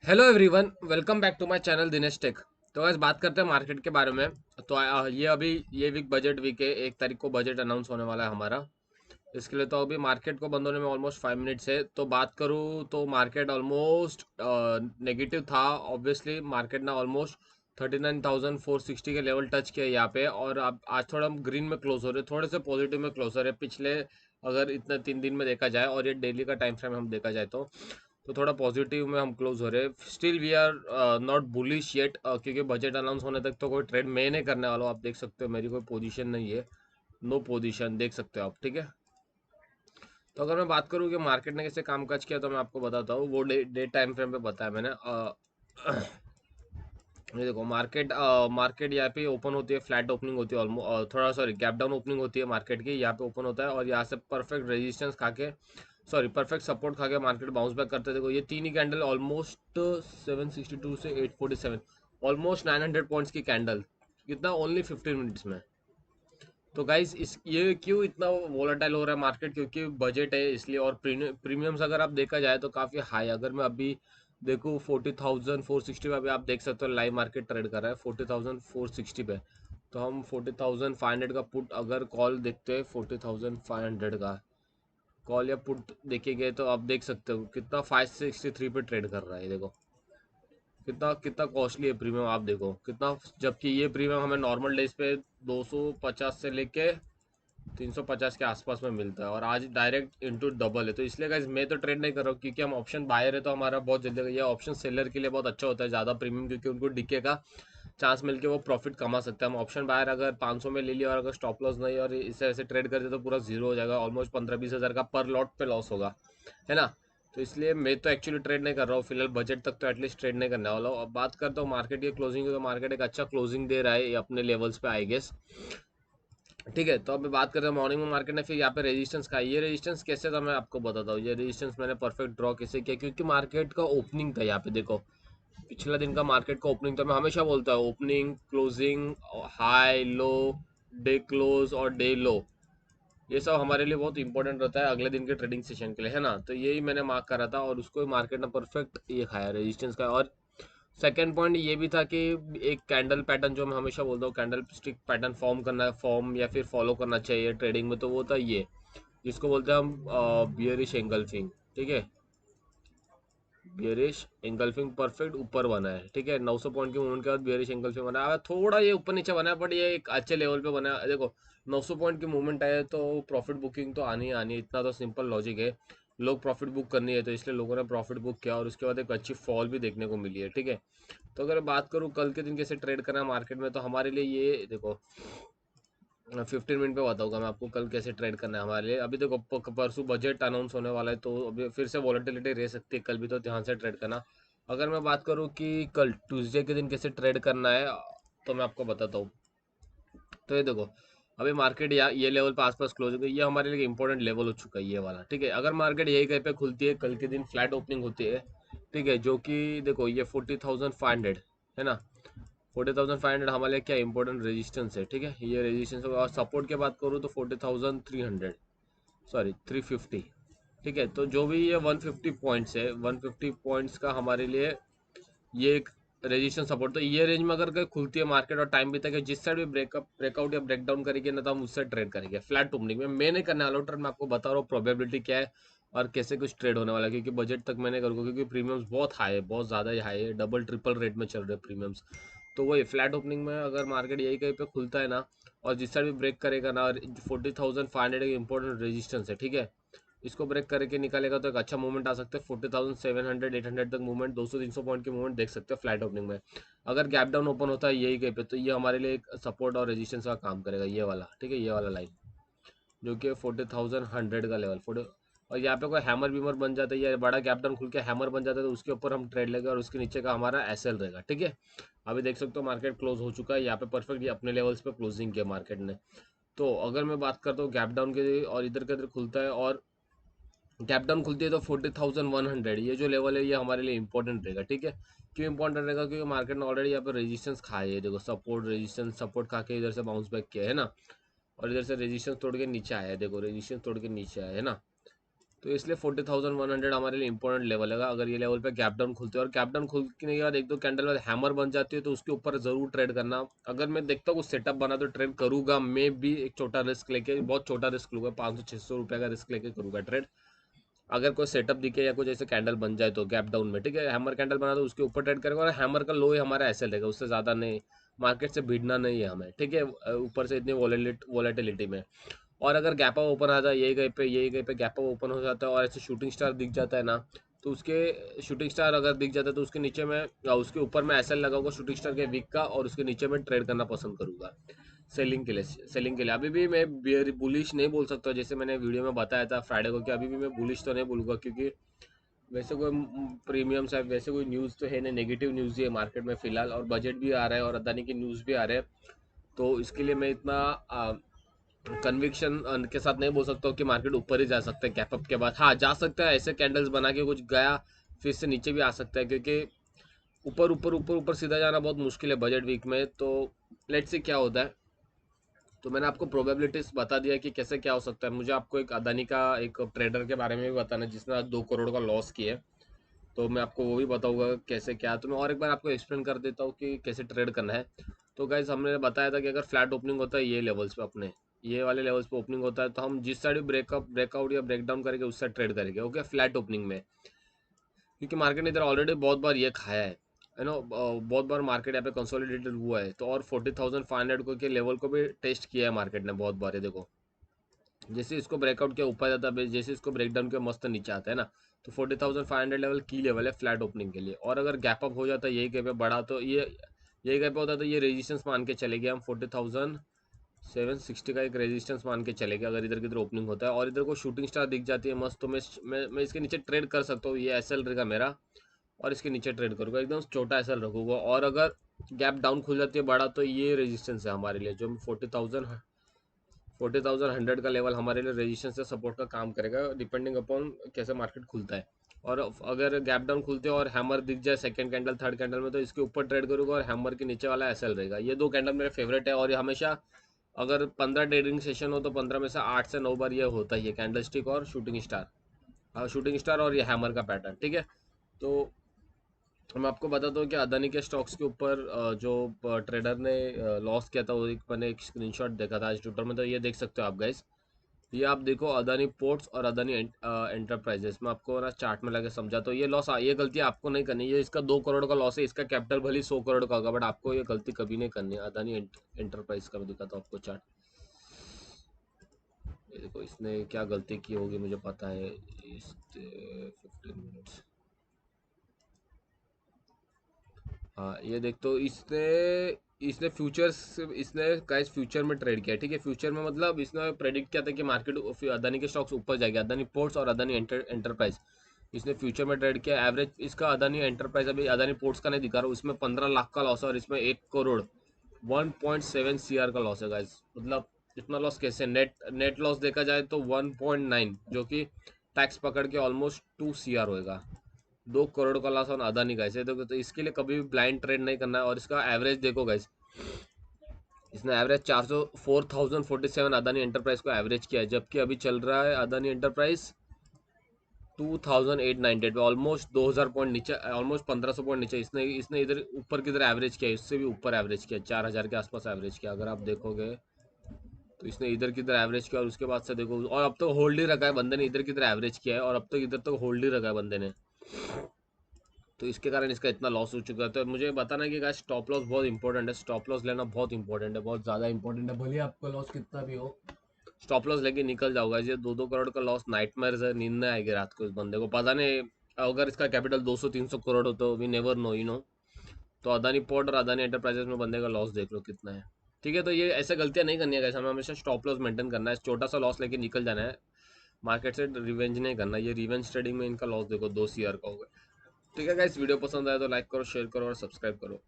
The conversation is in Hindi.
Hello everyone, welcome back to my channel Dinesh Tech. तो आज बात करते हैं मार्केट के बारे में। तो ये अभी ये वीक बजट वीक है। 1 तारीख को बजट अनाउंस होने वाला है हमारा। इसके लिए तो अभी मार्केट को बंद होने में ऑलमोस्ट 5 मिनट्स है। तो बात करूँ तो मार्केट ऑलमोस्ट नेगेटिव था। ऑब्वियसली मार्केट ना ऑलमोस्ट 39,460 के लेवल टच किया यहाँ पे, और अब आज थोड़ा हम ग्रीन में क्लोज हो रहे, थोड़े से पॉजिटिव में क्लोज हो रहे पिछले, अगर इतने 3 दिन में देखा जाए और ये डेली का टाइम फ्रेम हम देखा जाए तो थोड़ा पॉजिटिव में हम क्लोज हो रहे हैं। Still we are not bullish yet, क्योंकि बजट अनाउंस होने तक तो कोई ट्रेड मैं नहीं करने वाला हूँ। आप देख सकते हो मेरी कोई पोजीशन नहीं है, नो पोजीशन देख सकते हो आप, ठीक है। तो अगर मैं बात करूँ कि मार्केट ने कैसे कामकाज किया तो मैं आपको बताता हूँ। वो डे टाइम फ्रेम पे बताया मैंने। ये देखो मार्केट यहाँ पे ओपन होती है, फ्लैट ओपनिंग होती है ऑलमोस्ट, थोड़ा सॉरी गैप डाउन ओपनिंग होती है मार्केट की। यहाँ पे ओपन होता है और यहाँ से परफेक्ट रेजिस्टेंस खा के, सॉरी परफेक्ट सपोर्ट खा के मार्केट बाउंस बैक करते हैं। देखो ये तीन ही कैंडल ऑलमोस्ट 762 से 847, ऑलमोस्ट 900 पॉइंट्स की कैंडल। कितना? ओनली 15 मिनट्स में। तो गाइस इस ये क्यों इतना वोलेटाइल हो रहा है मार्केट? क्योंकि बजट है इसलिए। और प्रीमियम्स अगर आप देखा जाए तो काफ़ी हाई। अगर मैं अभी देखूँ 40,460 पे, अभी आप देख सकते हो लाइव मार्केट ट्रेड कर रहा है 40,460 पे। तो हम 40,500 का पुट अगर कॉल देखते हैं, 40,500 का कॉल या पुट देखे गए तो आप देख सकते हो कितना 563 पे ट्रेड कर रहा है। देखो कितना कितना कॉस्टली है प्रीमियम, आप देखो कितना। जबकि ये प्रीमियम हमें नॉर्मल डेज पे 250 से लेके 350 के आसपास में मिलता है, और आज डायरेक्ट इनटू डबल है। तो इसलिए गाइस मैं तो ट्रेड नहीं कर रहा हूँ, क्योंकि हम ऑप्शन बायर है तो हमारा बहुत जल्दी, ये ऑप्शन सेलर के लिए बहुत अच्छा होता है ज़्यादा प्रीमियम, क्योंकि उनको डिके का चांस मिलके वो प्रॉफिट कमा सकते हैं। हम ऑप्शन बायर अगर 500 में ले लिया और अगर स्टॉप लॉस नहीं और इसे ऐसे ट्रेड करते तो पूरा जीरो हो जाएगा, ऑलमोस्ट 15-20 हज़ार का पर लॉट पे लॉस होगा, है ना। तो इसलिए मैं तो एक्चुअली ट्रेड नहीं कर रहा हूँ फिलहाल, बजट तक तो एटलीस्ट ट्रेड नहीं करने वाला हूँ। अब बात करता हूँ मार्केट की क्लोजिंग की, तो मार्केट एक अच्छा क्लोजिंग दे रहा है ये अपने लेवल्स पे आई गेस, ठीक है। तो अभी बात करते हैं मॉर्निंग में मार्केट ने फिर यहाँ पे रेजिस्टेंस का। ये रेजिस्टेंस कैसे था मैं आपको बताता हूँ। ये रेजिस्टेंस मैंने परफेक्ट ड्रॉ कैसे किया, क्योंकि मार्केट का ओपनिंग था यहाँ पे। देखो पिछला दिन का मार्केट का ओपनिंग था। मैं हमेशा बोलता हूँ opening, closing, high low, day close और डे लो, ये सब हमारे लिए बहुत इंपॉर्टेंट रहता है अगले दिन के ट्रेडिंग सेशन के लिए, है ना। तो यही मैंने मार्क करा था और उसको मार्केट ने परफेक्ट ये खाया रेजिस्टेंस का। और सेकेंड पॉइंट ये भी था कि एक कैंडल पैटर्न, जो मैं हमेशा बोलता हूँ कैंडल स्टिक पैटर्न फॉर्म करना, फॉर्म या फिर फॉलो करना चाहिए ट्रेडिंग में, तो वो था ये, जिसको बोलते हैं हम बियरिश एंगल्फिंग, ठीक है। बियरिश एंगल्फिंग परफेक्ट ऊपर बना है, ठीक है। 900 पॉइंट की मूवमेंट के बाद बियरिश एंगल्फिंग बना है। थोड़ा ये ऊपर नीचे बना है बट ये एक अच्छे लेवल पे बना है। देखो 900 पॉइंट की मूवमेंट है तो प्रॉफिट बुकिंग तो आनी ही आनी है, इतना तो सिंपल लॉजिक है। लोग प्रॉफिट बुक करनी है तो इसलिए लोगों ने प्रॉफिट बुक किया, और उसके बाद एक अच्छी फॉल भी देखने को मिली है, ठीक है। तो अगर बात करूँ कल के दिन कैसे ट्रेड करना है मार्केट में, तो हमारे लिए ये देखो 15 मिनट पे बताऊंगा मैं आपको कल कैसे ट्रेड करना है हमारे लिए। अभी देखो परसों बजट अनाउंस होने वाला है तो अभी फिर से वॉलेटिलिटी रह सकती है कल भी, तो ध्यान से ट्रेड करना। अगर मैं बात करूँ कि कल ट्यूसडे के दिन कैसे ट्रेड करना है, तो मैं आपको बताता हूँ। तो ये देखो अभी मार्केट ये लेवल पे आसपास क्लोज हो गई, ये हमारे लिए इंपॉर्टेंट लेवल हो चुका है ये वाला, ठीक है। अगर मार्केट यही कहीं पे खुलती है कल के दिन, फ्लैट ओपनिंग होती है, ठीक है, जो कि देखो ये 40,500 है ना। 40,500 हमारे लिए क्या इंपॉर्टेंट रेजिस्टेंस है, ठीक है। ये रेजिस्टेंस और सपोर्ट की बात करूँ तो 40,300, सॉरी 350, ठीक है। तो जो भी ये 150 पॉइंट्स है, 150 पॉइंट्स का हमारे लिए ये एक रेजिस्टेंस सपोर्ट। तो ये रेंज में अगर कहीं खुलती है मार्केट और टाइम भी तक है, जिस साइड भी ब्रेकआउट या ब्रेकडाउन करेगी ना, तो हम उससे ट्रेड करेंगे। फ्लैट ओपनिंग में मैं नहीं करने वाला हूँ ट्रेड, मैं आपको बता रहा हूँ प्रोबेबिलिटी क्या है और कैसे कुछ ट्रेड होने वाला है, क्योंकि बजट तक मैंने करूँगा, क्योंकि प्रीमियम्स बहुत हाई है, बहुत ज़्यादा ही हाई है, डबल ट्रिपल रेट में चल रहे हैं प्रीमियम्स। तो वही फ्लैट ओपनिंग में अगर मार्केट यही कहीं पे खुलता है ना, और जिस साइड भी ब्रेक करेगा ना, 40,500 एक इंपॉर्टेंट रेजिस्टेंस है, ठीक है। इसको ब्रेक करके निकालेगा तो एक अच्छा मूवमेंट आ सकता है। 40,700 800 तक मूवमेंट, 200-300 पॉइंट की मूवमेंट देख सकते हैं फ्लैट ओपनिंग में। अगर गैप डाउन ओपन होता है यही कहीं पे, तो ये हमारे लिए एक सपोर्ट और रेजिस्टेंस का काम करेगा, ये वाला, ठीक है, ये वाला लाइन, जो कि 40,100 का लेवल 40। और यहाँ पे कोई हैमर बीमर बन जाता है या बड़ा गैप डाउन खुल के हैमर बन जाता है, तो उसके ऊपर हम ट्रेड लेंगे और उसके नीचे का हमारा एसएल रहेगा, ठीक है। अभी देख सकते हो मार्केट क्लोज हो चुका है यहाँ पे परफेक्ट, ये अपने लेवल्स पे क्लोजिंग किया मार्केट ने। तो अगर मैं बात करता हूँ गैप डाउन की और इधर का इधर खुलता है और गैप डाउन खुलती है तो 40,100, ये जो लेवल है ये हमारे लिए इंपॉर्टेंट रहेगा, ठीक है। क्यों इंपॉर्टेंट रहेगा? क्योंकि मार्केट ने ऑलरेडी यहाँ पे रेजिस्टेंस खाई है, देखो सपोर्ट रेजिस्टेंस सपोर्ट खा के इधर से बाउंस बैक किया है ना, और इधर से रेजिस्टेंस तोड़ के नीचे आया है, देखो रेजिस्टेंस तोड़ के नीचे आया है ना। तो इसलिए 40,100 हमारे लिए इंपॉर्टेंट लेवल है। अगर ये लेवल पे गैप डाउन खुलते हैं और गैप डाउन खुलने के बाद एक दो कैंडल बाद हैमर बन जाती है तो उसके ऊपर जरूर ट्रेड करना। अगर मैं देखता हूँ कुछ सेटअप बना तो ट्रेड करूंगा, मैं भी एक छोटा रिस्क लेके, बहुत छोटा रिस्क लूंगा, 500-600 रुपये का रिस्क लेके करूंगा ट्रेड। अगर कोई सेटअप दिखे या कुछ ऐसे कैंडल बन जाए तो गैप डाउन में, ठीक है, हैमर कैंडल बना तो उसके ऊपर ट्रेड करेगा और हैमर का लो ही हमारा ऐसे रहेगा, उससे ज़्यादा नहीं, मार्केट से भिड़ना नहीं है हमें, ठीक है, ऊपर से इतनी वॉलेटिलिटी में। और अगर गैप अप ओपन आ जाए यही कहीं पे गैप अप ओपन हो जाता है और ऐसे शूटिंग स्टार दिख जाता है ना, तो उसके शूटिंग स्टार अगर दिख जाता है तो उसके नीचे में या उसके ऊपर में एसएल लगाऊंगा शूटिंग स्टार के वीक का और उसके नीचे में ट्रेड करना पसंद करूंगा सेलिंग के लिए। अभी भी मैं बुलिश नहीं बोल सकता, जैसे मैंने वीडियो में बताया था फ्राइडे को कि अभी भी मैं बुलिश तो नहीं बोलूँगा, क्योंकि वैसे कोई प्रीमियम है, वैसे कोई न्यूज़ तो है नहीं, नेगेटिव न्यूज़ ही है मार्केट में फिलहाल, और बजट भी आ रहा है और अदानी की न्यूज़ भी आ रहे हैं। तो इसके लिए मैं इतना कन्विक्शन के साथ नहीं बोल सकता हूँ कि मार्केट ऊपर ही जा सकता है गैप अप के बाद। हाँ, जा सकता है, ऐसे कैंडल्स बना के कुछ गया फिर से नीचे भी आ सकता है, क्योंकि ऊपर ऊपर ऊपर ऊपर सीधा जाना बहुत मुश्किल है बजट वीक में। तो लेट्स से क्या होता है। तो मैंने आपको प्रोबेबिलिटीज बता दिया कि कैसे क्या हो सकता है। मुझे आपको एक अदानी का एक ट्रेडर के बारे में भी बताना है जिसने आज 2 करोड़ का लॉस किया है, तो मैं आपको वो भी बताऊंगा कैसे क्या। तो मैं और एक बार आपको एक्सप्लेन कर देता हूँ कि कैसे ट्रेड करना है। तो गाइज हमने बताया था कि अगर फ्लैट ओपनिंग होता है ये लेवल्स पे, अपने ये वाले लेवल्स पे ओपनिंग होता है तो हम जिस साइड ब्रेकआउट या ब्रेकडाउन करेंगे उस साइड ट्रेड करेंगे, ओके, फ्लैट ओपनिंग में। क्योंकि मार्केट ने इधर ऑलरेडी बहुत बार ये खाया है नो, बहुत बार मार्केट यहाँ पे कंसोलिडेटेड हुआ है, तो और 40,500 को के लेवल को भी टेस्ट किया है मार्केट ने बहुत बार। ये देखो, जैसे इसको ब्रेकआउट किया ऊपर जाता है, जैसे इसको ब्रेकडाउन किया मस्त नीचे आता है ना, तो 40,500 लेवल की लेवल है फ्लैट ओपनिंग के लिए। और अगर गैप अप हो जाता है यही कहीं पे बड़ा, तो ये यही कहीं पे होता है तो ये रेजिस्टेंस मान के चले गए हम, 40,760 का एक रेजिस्टेंस मान के चले गए अगर इधर की तरह ओपनिंग होता है और इधर को शूटिंग स्टार दिख जाती है मस्त, तो मैं इसके नीचे ट्रेड कर सकता हूँ। ये एसएल रहेगा मेरा और इसके नीचे ट्रेड करूँगा, एकदम छोटा एसएल रखूँगा। और अगर गैप डाउन खुल जाती है बड़ा, तो ये रेजिस्टेंस है हमारे लिए, जो 40,100 का लेवल हमारे लिए रेजिस्टेंस से सपोर्ट का काम करेगा, डिपेंडिंग अपॉन कैसे मार्केट खुलता है। और अगर गैप डाउन खुलते हैं और हैमर दिख जाए सेकंड कैंडल थर्ड कैंडल में, तो इसके ऊपर ट्रेड करूँगा और हैमर के नीचे वाला एसएल रहेगा। ये दो कैंडल मेरे फेवरेट है और ये हमेशा, अगर 15 ट्रेडिंग सेशन हो तो 15 में से 8 से 9 बार ये होता ही है, कैंडल स्टिक और शूटिंग स्टार, शूटिंग स्टार और ये हैमर का पैटर्न, ठीक है। तो मैं आपको बताता हूँ कि अदानी के स्टॉक्स के ऊपर जो ट्रेडर ने लॉस किया था, वो एक मैंने एक स्क्रीनशॉट देखा था आज ट्विटर में, तो ये देख सकते हो आप गाइस। ये आप देखो, अदानी पोर्ट्स और अदानी एंटरप्राइजेस में आपको ना चार्ट में लगे समझा, तो ये लॉस, ये गलती आपको नहीं करनी। ये इसका 2 करोड़ का लॉस है, इसका कैपिटल भले 100 करोड़ का होगा, बट आपको ये गलती कभी नहीं करनी है। अदानी एंटरप्राइज का मैं दिखाता हूँ आपको चार्ट। ये देखो, इसने क्या गलती की होगी मुझे पता है। इस 15 मिनट्स, हाँ ये देख, तो इसने इसने फ्यूचर्स, इसने गाइस फ्यूचर में ट्रेड किया, ठीक है। फ्यूचर में मतलब इसने प्रेडिक्ट किया था कि मार्केट अदानी के स्टॉक्स ऊपर जाएगा, अदानी पोर्ट्स और अदानी एंटरप्राइज। इसने फ्यूचर में ट्रेड किया। एवरेज इसका अदानी एंटरप्राइज, अभी अदानी पोर्ट्स का नहीं दिखा रहा हूँ, इसमें 15 लाख का लॉस है और इसमें 1 करोड़ 1.7 CR का लॉस है गाइस। मतलब इतना लॉस कैसे, नेट लॉस देखा जाए तो 1.9, जो कि टैक्स पकड़ के ऑलमोस्ट 2 CR होएगा। 2 करोड़ का लॉस ऑन अदानी गाइस। देखो, तो इसके लिए कभी भी ब्लाइंड ट्रेड नहीं करना है। और इसका एवरेज देखो गाइस, इसने एवरेज 4,047 अदानी एंटरप्राइज को एवरेज किया है, जबकि अभी चल रहा है अदानी एंटरप्राइज 2,898 पे, ऑलमोस्ट 2,000 पॉइंट नीचे, ऑलमोस्ट 1,500 पॉइंट नीचे। इसने इसने इधर ऊपर की तरह एवरेज किया, इससे भी ऊपर एवरेज किया, 4,000 के आसपास एवरेज किया अगर आप देखोगे। तो इसने इधर की तरह एवरेज किया और उसके बाद से देखो, और अब तो होल्ड ही रखा है बंदे ने, इधर की तरह एवरेज किया है और अब तक इधर तक होल्ड ही रखा है बंदे ने। तो इसके कारण इसका इतना लॉस हो चुका है। तो मुझे बताना कि गाइस स्टॉप लॉस बहुत इंपॉर्टेंट है, स्टॉप लॉस लेना बहुत इंपॉर्टेंट है, बहुत ज़्यादा इंपॉर्टेंट है, भले आपका लॉस कितना भी हो, स्टॉप लॉस लेके निकल जाओगा। ये 2-2 करोड़ का लॉस नाइटमेयर है, नींद नहीं आएगी रात को इस बंदे को, पता नहीं अगर इसका कैपिटल 200-300 करोड़ हो तो we never know, you know. तो अदानी पोर्ट और अदानी एंटरप्राइजेस में बंदे का लॉस देख लो कितना है, ठीक है। तो ये ऐसे गलतियां नहीं करनी है गाइस, हमें हमेशा स्टॉप लॉस मेंटेन करना है, छोटा सा लॉस लेके निकल जाना है, मार्केट से रिवेंज नहीं करना। ये रिवेंज ट्रेडिंग में इनका लॉस देखो 2 CR का होगा, ठीक है गाइस। वीडियो पसंद आया तो लाइक करो, शेयर करो और सब्सक्राइब करो।